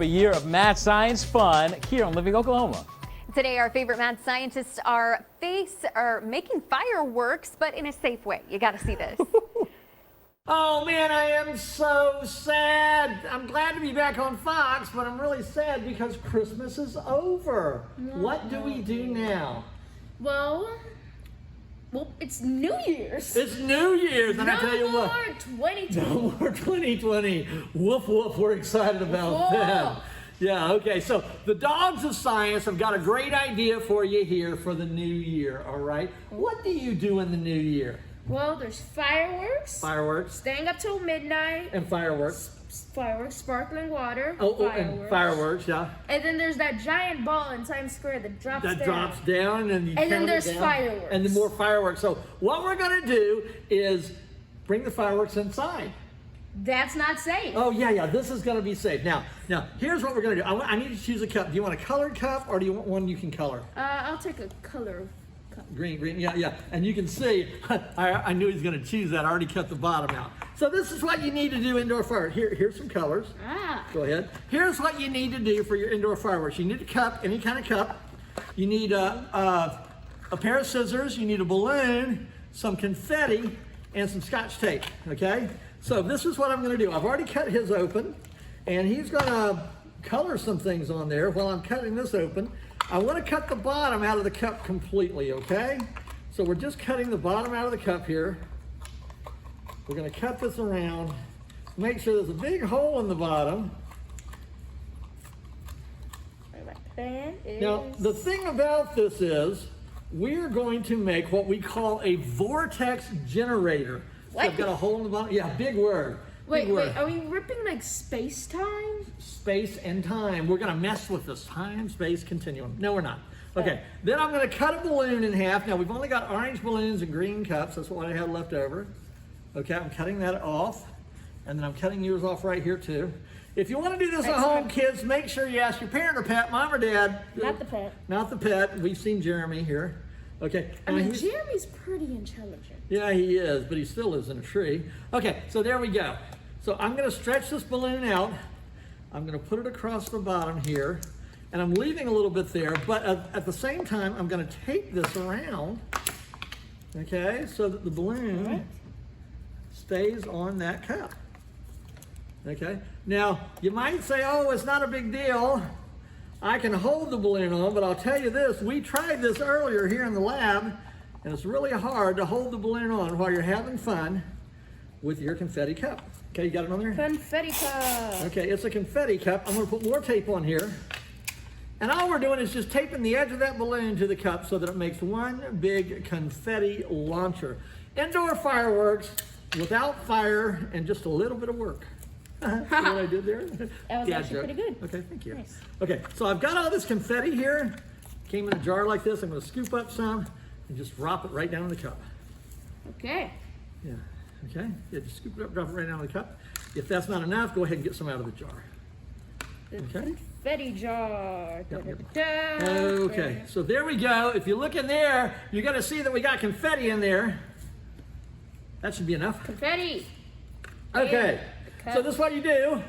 a year of mad science fun here on Living Oklahoma. Today, our favorite mad scientists are making fireworks, but in a safe way. You got to see this. Oh man, I am so sad. I'm glad to be back on Fox, but I'm really sad because Christmas is over. What do we do now? Well, it's New Year's. It's New Year's, and I tell you what. No more 2020. No more 2020. Woof, woof, we're excited about that. Yeah, okay, so the dogs of science have got a great idea for you here for the new year, all right? What do you do in the new year? Well, there's fireworks. Fireworks. Staying up till midnight. And fireworks. Fireworks, sparkling water. And fireworks, yeah. And then there's that giant ball in Times Square that drops down. That drops down, and you and then count there's it down, fireworks. and then more fireworks. So what we're gonna do is bring the fireworks inside. That's not safe. Oh yeah, this is gonna be safe. Now, here's what we're gonna do. I need to choose a cup. Do you want a colored cup, or do you want one you can color? I'll take a color cup. Green, yeah. And you can see, I knew he was gonna choose that. I already cut the bottom out. So this is what you need to do indoor fireworks. Here's some colors. Go ahead. Here's what you need to do for your indoor fireworks. You need a cup, any kind of cup. You need a pair of scissors. You need a balloon, some confetti, and some Scotch tape, okay? So this is what I'm gonna do. I've already cut his open, and he's gonna color some things on there while I'm cutting this open. I wanna cut the bottom out of the cup completely, okay? So we're just cutting the bottom out of the cup here. We're gonna cut this around, make sure there's a big hole in the bottom. Now, the thing about this is, we're going to make what we call a Vortex Generator. So I've got a hole in the bottom. Yeah, big word. Wait, are we ripping like space-time? Space and time. We're gonna mess with this time-space continuum. No, we're not. Okay, then I'm gonna cut a balloon in half. Now, we've only got orange balloons and green cups. That's what I had left over. Okay, I'm cutting that off. And then I'm cutting yours off right here too. If you wanna do this at home, kids, make sure you ask your parent or pet, mom or dad. Not the pet. Not the pet. We've seen Jeremy here. Okay. I mean, Jeremy's pretty intelligent. Yeah, he is, but he still lives in a tree. Okay, so there we go. So I'm gonna stretch this balloon out. I'm gonna put it across the bottom here, and I'm leaving a little bit there, but at the same time, I'm gonna tape this around, okay, so that the balloon stays on that cup. Okay, now you might say, oh, it's not a big deal. I can hold the balloon on, but I'll tell you this, we tried this earlier here in the lab, and it's really hard to hold the balloon on while you're having fun with your confetti cup. Okay, you got it on there? Confetti cup. Okay, it's a confetti cup. I'm gonna put more tape on here. And all we're doing is just taping the edge of that balloon to the cup so that it makes one big confetti launcher. Indoor fireworks without fire and just a little bit of work. See what I did there? That was actually pretty good. Okay, thank you. Nice. Okay, so I've got all this confetti here. Came in a jar like this. I'm gonna scoop up some and just drop it right down in the cup. Okay. Yeah, okay. Yeah, just scoop it up, drop it right down in the cup. If that's not enough, go ahead and get some out of the jar. The Okay. confetti jar. Okay, so there we go. If you look in there, you're gonna see that we got confetti in there. That should be enough. Confetti. Okay, so this is what you do.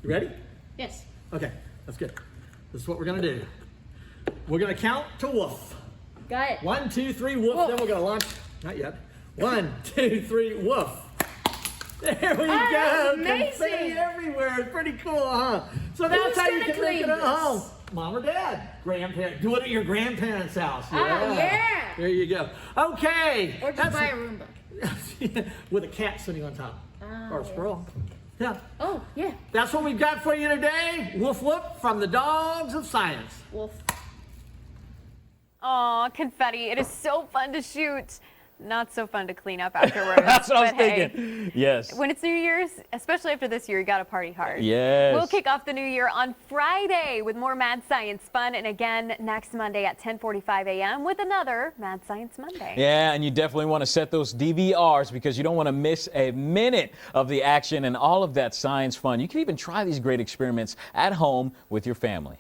You ready? Yes. Okay, that's good. This is what we're gonna do. We're gonna count to woof. Got it. 1, 2, 3, woof. Then we're gonna launch. Not yet. 1, 2, 3, woof. There we go. Confetti everywhere. It's pretty cool, huh? So that's how you can make it at home. Mom or dad, grandparent. Do it at your grandparents' house. Yeah. There you go. Okay. Or just buy a Roomba. With a cat sitting on top. Or a squirrel. Yeah. Oh, yeah. That's what we've got for you today. Woof woof from the dogs of science. Wolf. Aw, confetti. It is so fun to shoot. Not so fun to clean up afterwards. That's what I was hey, thinking. Yes. When it's New Year's, especially after this year, you got to party hard. Yes. We'll kick off the new year on Friday with more Mad Science fun, and again next Monday at 10:45 a.m. with another Mad Science Monday. Yeah, and you definitely want to set those DVRs because you don't want to miss a minute of the action and all of that science fun. You can even try these great experiments at home with your family.